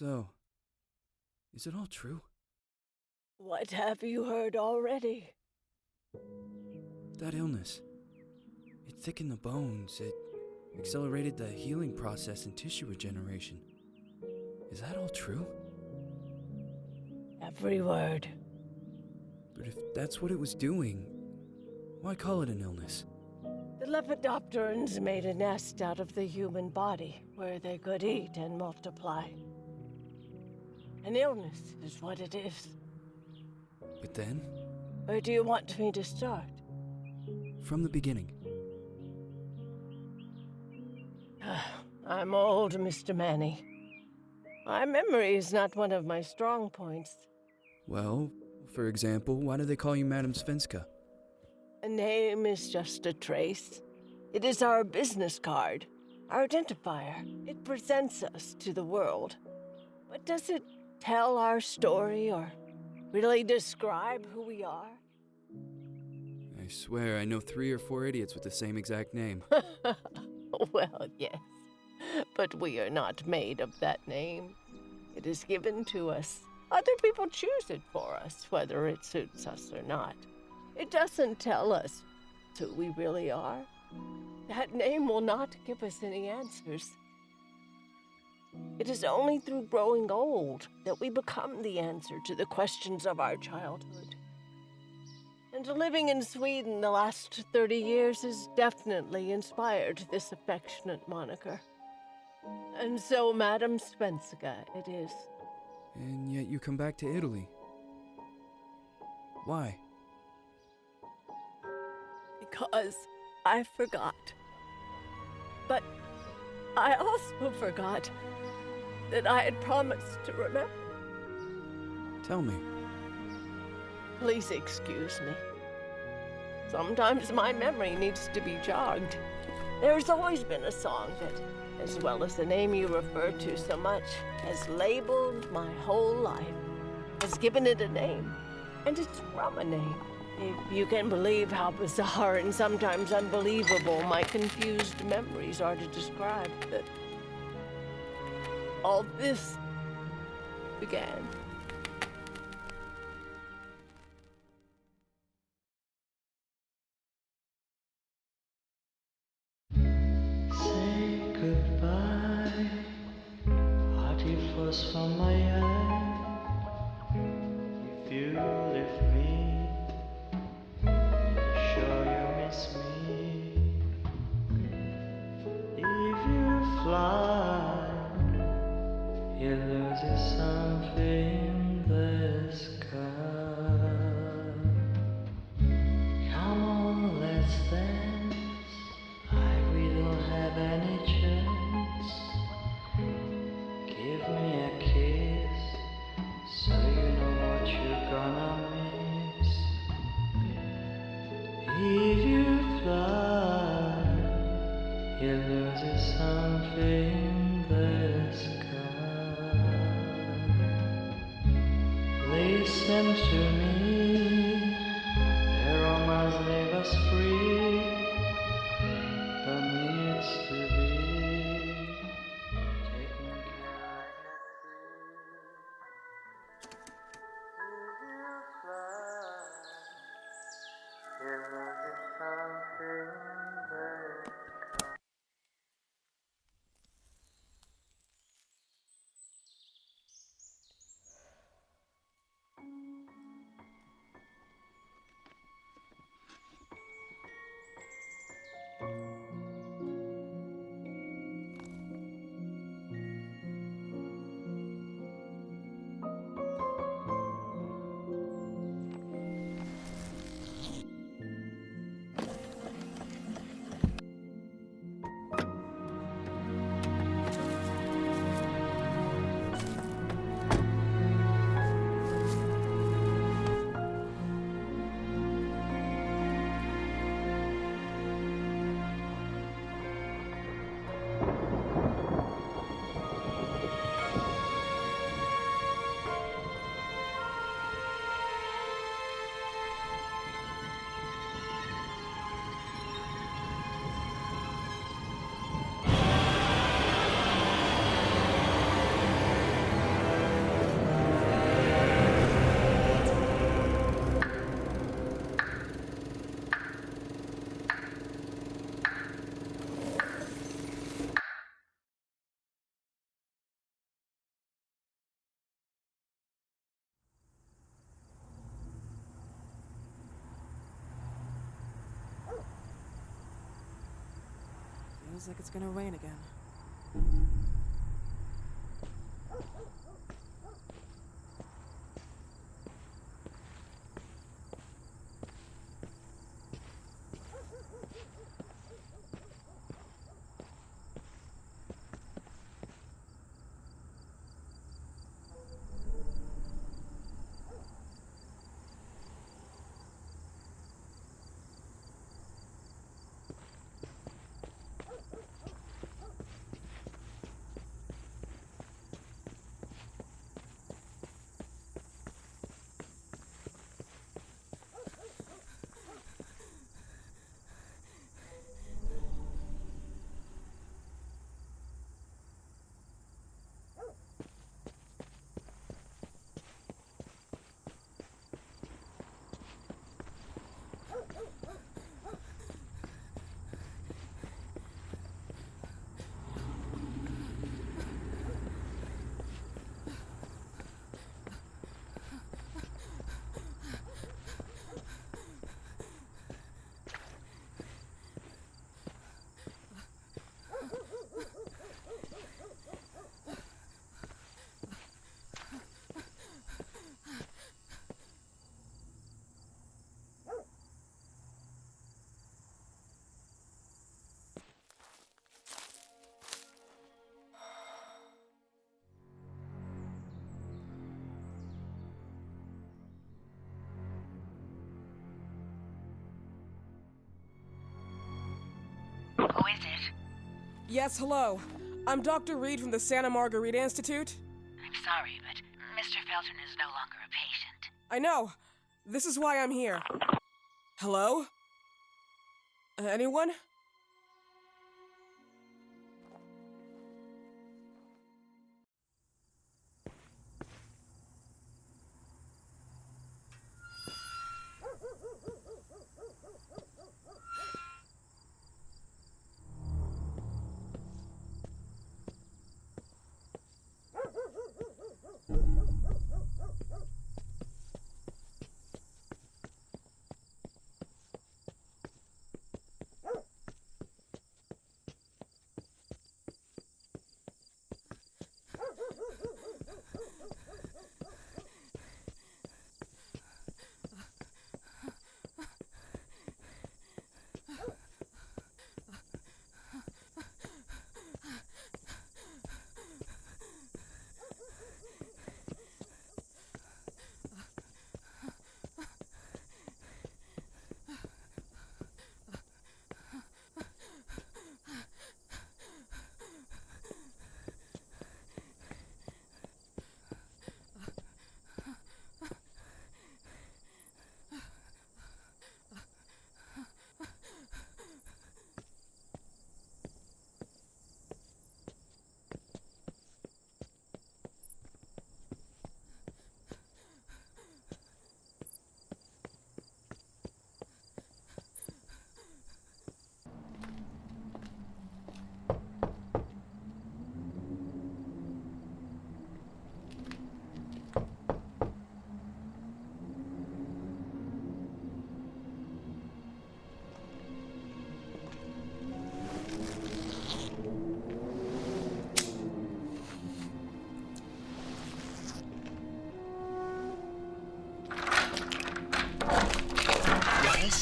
So, is it all true? What have you heard already? That illness. It thickened the bones. It accelerated the healing process and tissue regeneration. Is that all true? Every word. But if that's what it was doing, why call it an illness? The Lepidopterans made a nest out of the human body where they could eat and multiply. An illness is what it is. But then, Where do you want me to start? from the beginning. I'm old, Mr. Manny. My memory is not one of my strong points. Well, for example, why do they call you Madam Svenska? A name is just a trace. It is our business card, our identifier. It presents us to the world. But does it tell our story or really describe who we are? I swear I know 3 or 4 idiots with the same exact name. Well, yes. But we are not made of that name. It is given to us. Other people choose it for us, whether it suits us or not. It doesn't tell us who we really are. That name will not give us any answers. It is only through growing old that we become the answer to the questions of our childhood. And living in Sweden the last 30 years has definitely inspired this affectionate moniker. And so, Madam Svenska, it is. And yet you come back to Italy. Why? Because I forgot. But I also forgot that I had promised to remember. Tell me. Please excuse me. Sometimes my memory needs to be jogged. There's always been a song that, as well as the name you refer to so much, has labeled my whole life, has given it a name, and it's from a name. If you can believe how bizarre and sometimes unbelievable my confused memories are to describe that all this began. Say goodbye, hearty frost from my eye. If you leave me, sure you miss me. If you fly, you lose something in the sky. Come on, let's dance. We don't have any chance. Give me a kiss, so you know what you're gonna miss. If you fly, you lose something in the sky. Listen to me, the romance leave us free. But needs to be taken care of. If you fly, you lose something there. Feels like it's gonna rain again. Who is it? Yes, hello. I'm Dr. Reed from the Santa Margarita Institute. I'm sorry, but Mr. Felton is no longer a patient. I know. This is why I'm here. Hello? Anyone?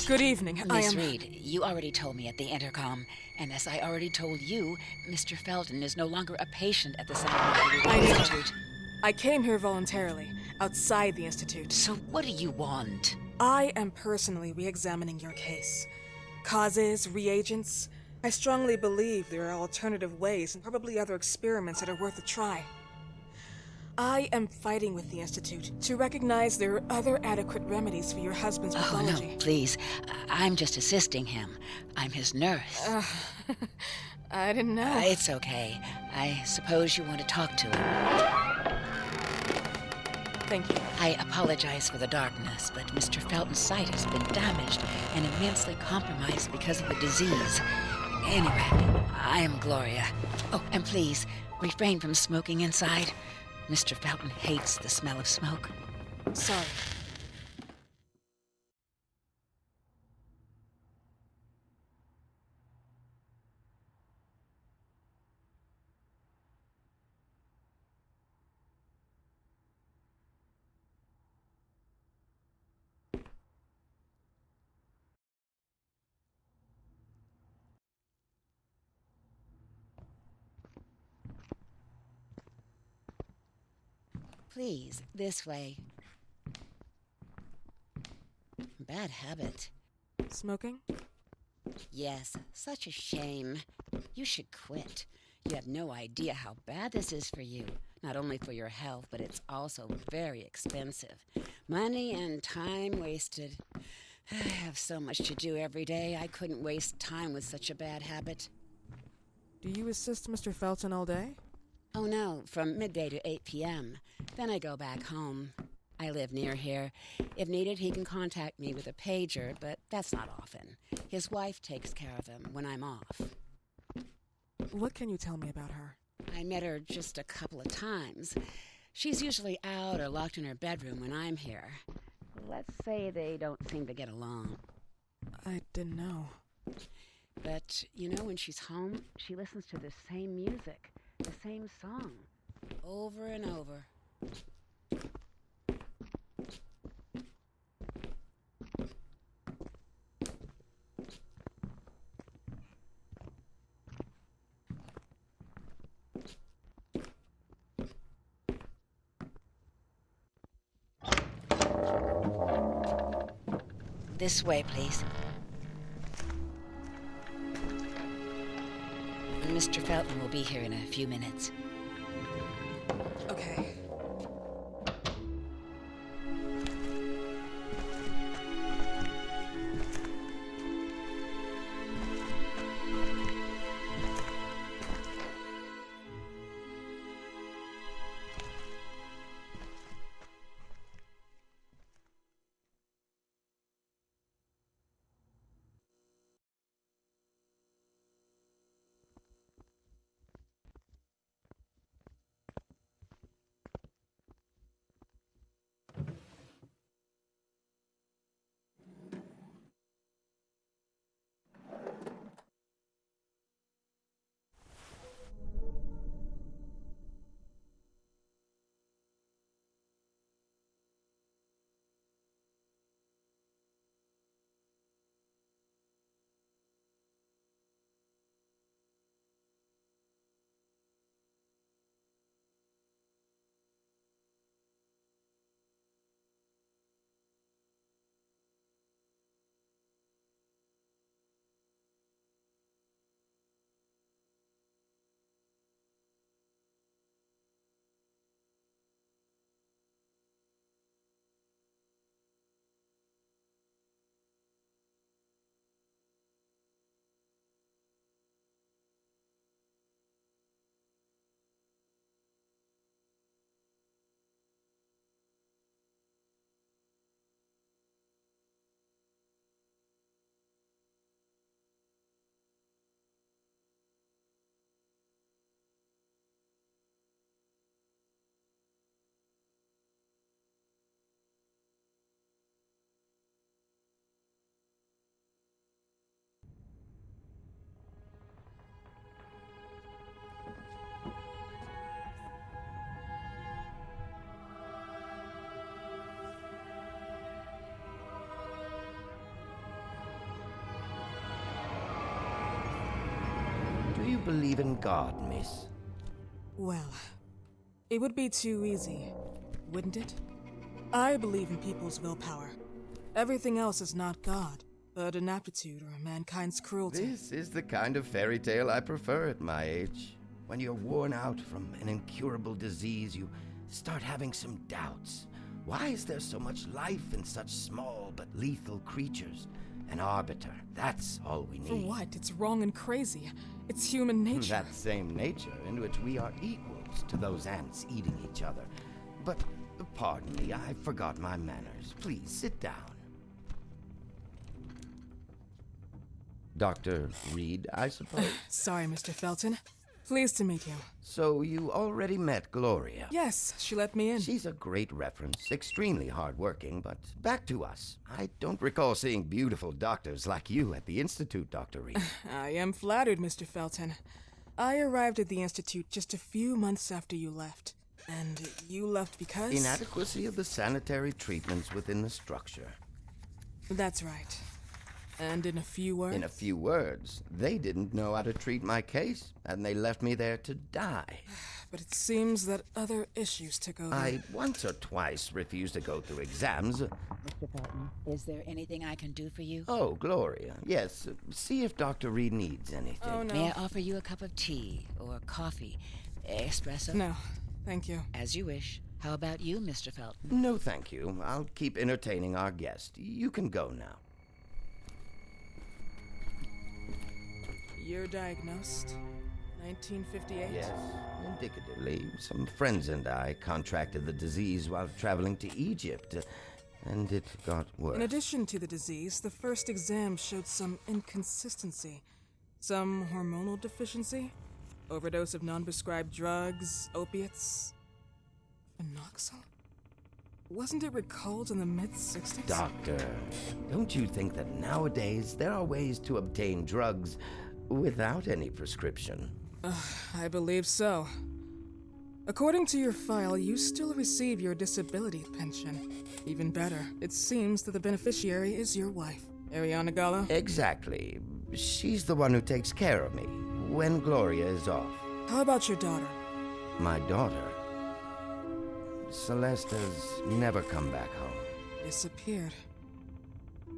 Good evening. Miss Reed, you already told me at the intercom, and as I already told you, Mr. Felton is no longer a patient at the Santa Margarita Institute. I came here voluntarily, outside the Institute. So what do you want? I am personally re-examining your case. Causes, reagents. I strongly believe there are alternative ways and probably other experiments that are worth a try. I am fighting with the Institute to recognize there are other adequate remedies for your husband's pathology. Oh, no, please. I'm just assisting him. I'm his nurse. I didn't know. It's okay. I suppose you want to talk to him. Thank you. I apologize for the darkness, but Mr. Felton's sight has been damaged and immensely compromised because of the disease. Anyway, I am Gloria. Oh, and please, refrain from smoking inside. Mr. Felton hates the smell of smoke. Sorry. Please, this way. Bad habit. Smoking? Yes, such a shame. You should quit. You have no idea how bad this is for you. Not only for your health, but it's also very expensive. Money and time wasted. I have so much to do every day. I couldn't waste time with such a bad habit. Do you assist Mr. Felton all day? Oh no, from midday to 8 p.m. Then I go back home. I live near here. If needed, he can contact me with a pager, but that's not often. His wife takes care of him when I'm off. What can you tell me about her? I met her just a couple of times. She's usually out or locked in her bedroom when I'm here. Let's say they don't seem to get along. I didn't know. But, you know, when she's home, she listens to the same music, the same song, over and over. This way, please. Mr. Felton will be here in a few minutes. Okay. Do you believe in God, miss? Well, it would be too easy, wouldn't it? I believe in people's willpower. Everything else is not God, but an aptitude or mankind's cruelty. This is the kind of fairy tale I prefer at my age. When you're worn out from an incurable disease, you start having some doubts. Why is there so much life in such small but lethal creatures? An arbiter, that's all we need. For what? It's wrong and crazy. It's human nature. That same nature in which we are equals to those ants eating each other. But, pardon me, I forgot my manners. Please, sit down. Dr. Reed, I suppose? Sorry, Mr. Felton. Pleased to meet you. So you already met Gloria? Yes, she let me in. She's a great reference, extremely hardworking, but back to us. I don't recall seeing beautiful doctors like you at the Institute, Dr. Reed. I am flattered, Mr. Felton. I arrived at the Institute just a few months after you left. And you left because? Inadequacy of the sanitary treatments within the structure. That's right. And in a few words? In a few words, they didn't know how to treat my case, and they left me there to die. But it seems that other issues took over. I once or twice refused to go through exams. Mr. Felton, is there anything I can do for you? Oh, Gloria, yes. See if Dr. Reed needs anything. Oh, no. May I offer you a cup of tea or coffee? Espresso? No, thank you. As you wish. How about you, Mr. Felton? No, thank you. I'll keep entertaining our guest. You can go now. You're diagnosed? 1958? Yes. Indicatively, some friends and I contracted the disease while traveling to Egypt, and it got worse. In addition to the disease, the first exam showed some inconsistency. Some hormonal deficiency? Overdose of non-prescribed drugs, opiates? Phenoxyl? Wasn't it recalled in the mid-60s? Doctor, don't you think that nowadays there are ways to obtain drugs without any prescription? I believe so. According to your file, you still receive your disability pension. Even better, it seems that the beneficiary is your wife, Ariana Gallo. Exactly. She's the one who takes care of me when Gloria is off. How about your daughter? My daughter, Celeste, has never come back home. Disappeared.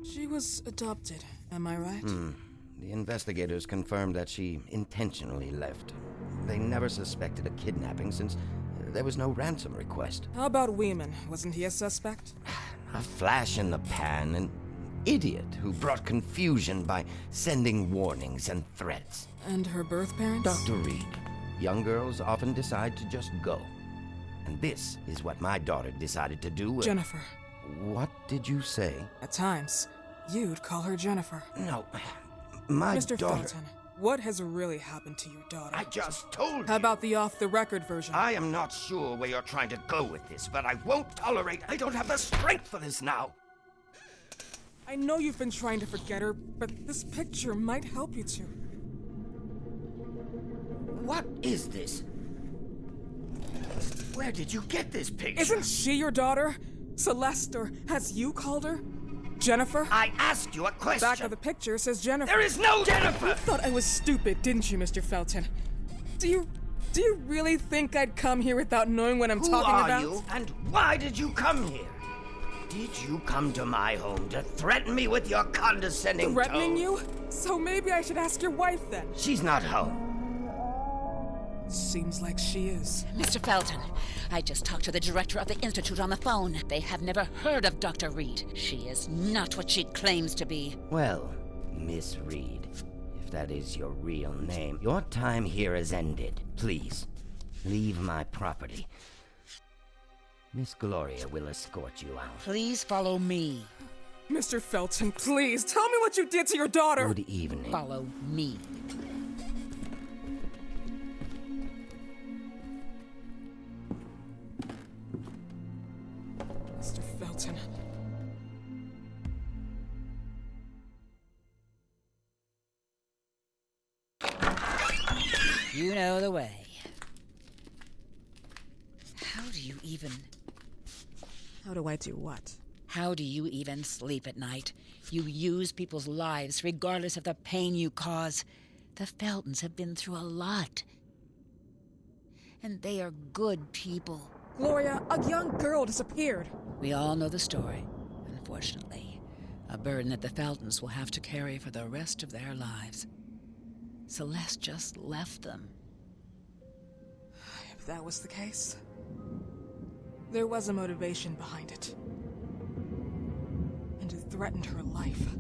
She was adopted, am I right? The investigators confirmed that she intentionally left. They never suspected a kidnapping since there was no ransom request. How about Weeman? Wasn't he a suspect? A flash in the pan, an idiot who brought confusion by sending warnings and threats. And her birth parents? Dr. Reed, young girls often decide to just go. And this is what my daughter decided to do. Jennifer. What did you say? At times, you'd call her Jennifer. No, my Mr. daughter... Felton, what has really happened to your daughter? I just told you. How about the off-the-record version? I am not sure where you're trying to go with this, but I won't tolerate... I don't have the strength for this now. I know you've been trying to forget her, but this picture might help you to. What is this? Where did you get this picture? Isn't she your daughter? Celeste, or as you called her? Jennifer? I asked you a question. Back of the picture says Jennifer. There is no Jennifer! You thought I was stupid, didn't you, Mr. Felton? Do you really think I'd come here without knowing what I'm talking about? Who are you, and why did you come here? Did you come to my home to threaten me with your condescending Threatening tone? you? So maybe I should ask your wife then. She's not home. Seems like she is. Mr. Felton, I just talked to the director of the Institute on the phone. They have never heard of Dr. Reed. She is not what she claims to be. Well, Miss Reed, if that is your real name, your time here has ended. Please, leave my property. Miss Gloria will escort you out. Please follow me. Mr. Felton, please, tell me what you did to your daughter! Good evening. Follow me. Mr. Felton. You know the way. How do you even... How do I do what? How do you even sleep at night? You use people's lives regardless of the pain you cause. The Feltons have been through a lot. And they are good people. Gloria, a young girl disappeared. We all know the story, unfortunately. A burden that the Feltons will have to carry for the rest of their lives. Celeste just left them. If that was the case, there was a motivation behind it. And it threatened her life.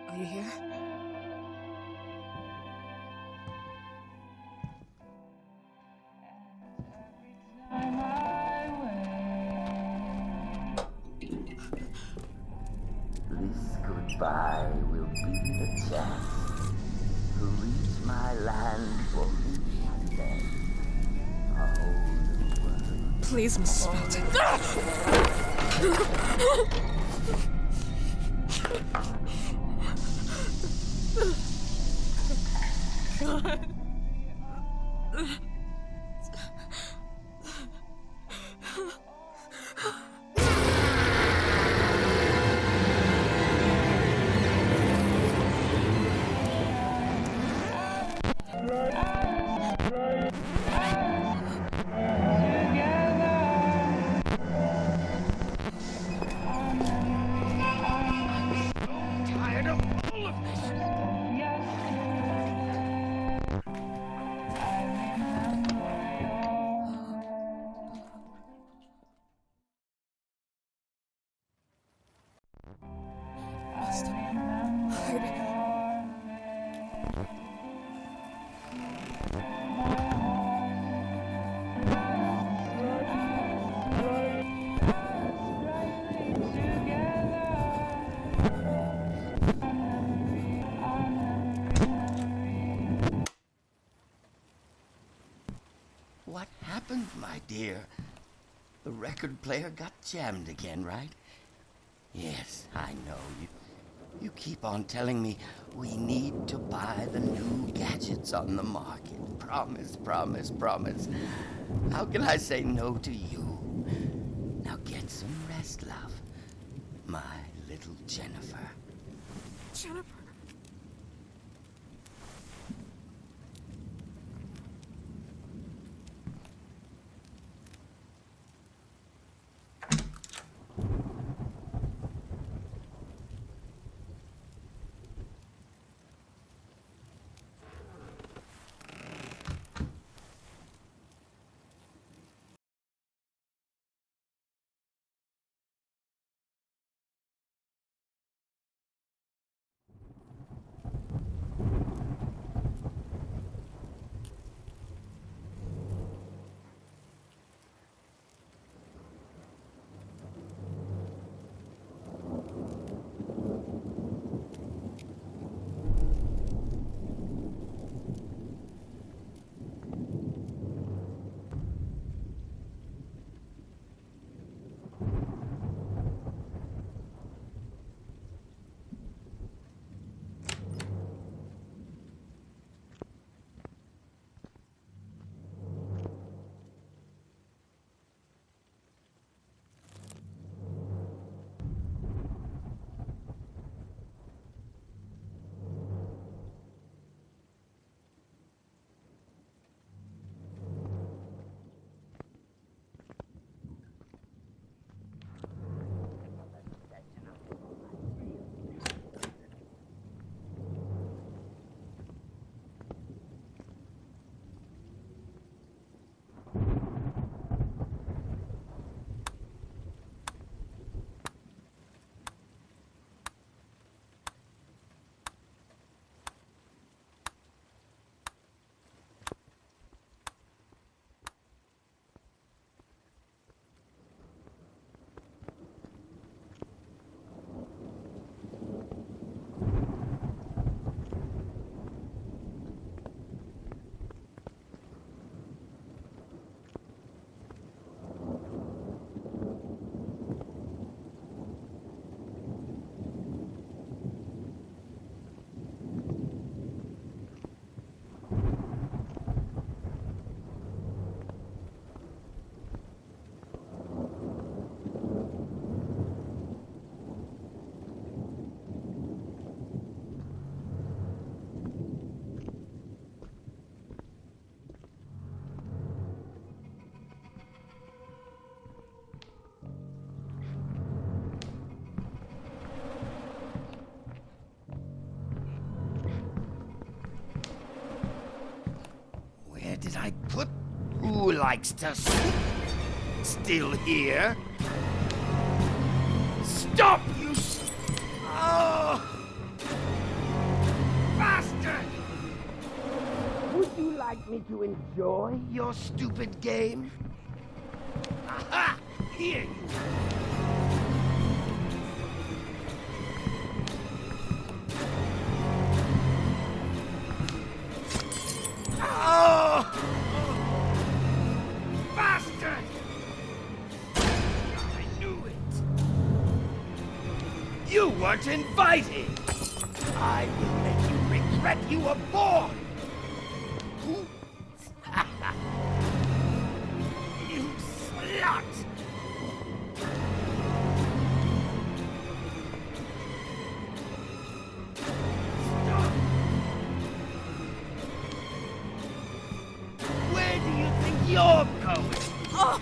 Are you here? This goodbye will be the chance to reach my land for me and then a whole new world. Please, Mrs. Felton. Tired of all of this. Must hide. What happened, my dear? The record player got jammed again, right? Yes, I know. You keep on telling me we need to buy the new gadgets on the market. Promise, promise, promise. How can I say no to you? Now get some rest, love. My little Jennifer. Jennifer. Where did I put? Who likes to sleep? still here? Stop, you Oh! Bastard! Would you like me to enjoy your stupid game? Aha! Here you Oh! Bastard! I knew it! You weren't invited! I will make you regret you were born! You slut! Stop! Where do you think you're going? Oh!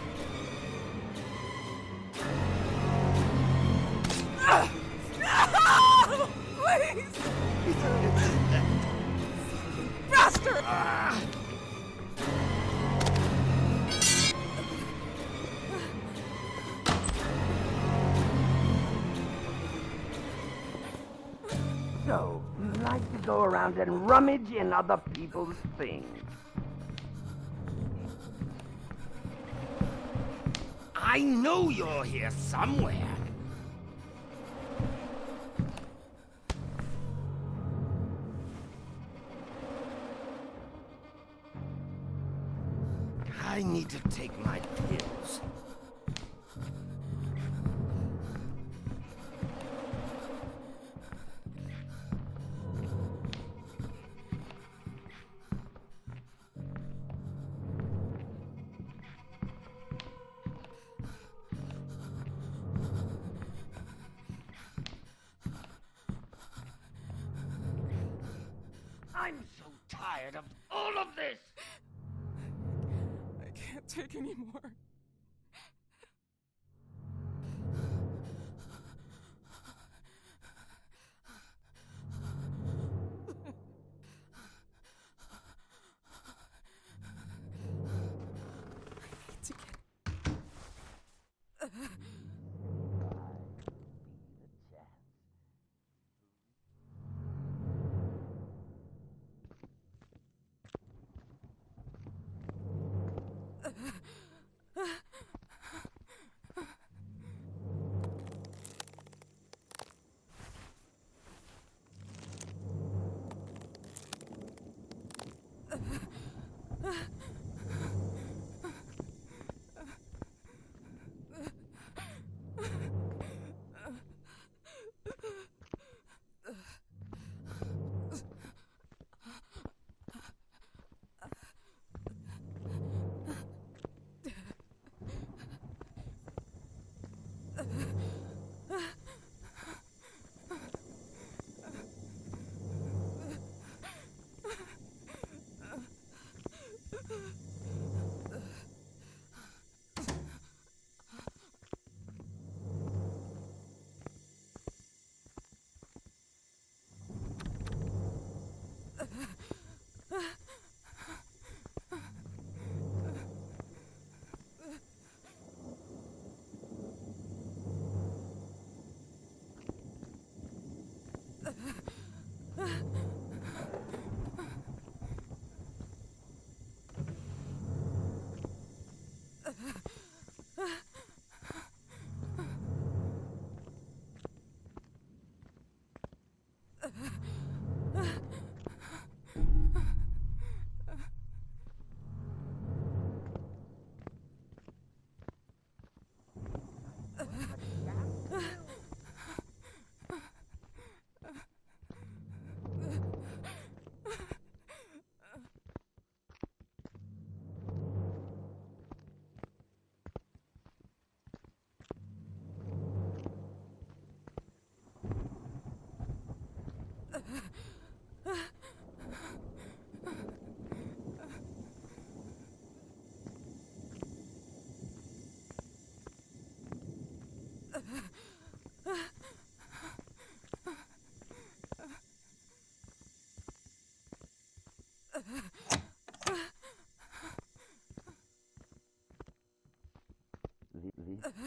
No! Please! Bastard! So, you like to go around and rummage in other people's things. I know you're here somewhere. I need to take my pills. I'm so tired of all of this! I can't take any more.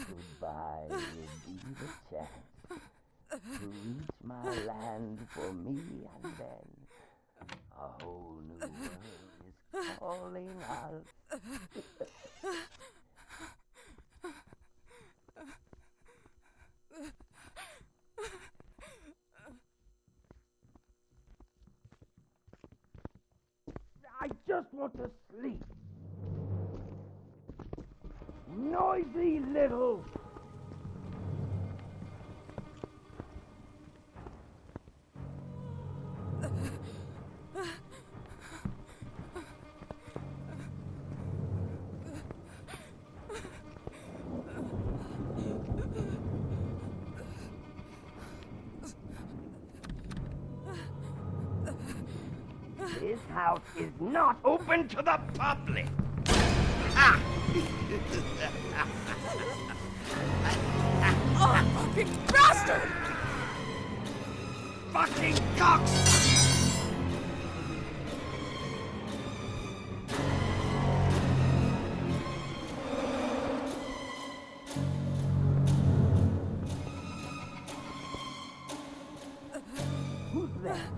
goodbye will be the chance to reach my land for me, and then a whole new world is calling us. I just want to sleep. Noisy little... This house is not open to the public. Ah! Oh, fucking bastard! Fucking cocksucker! Who's that?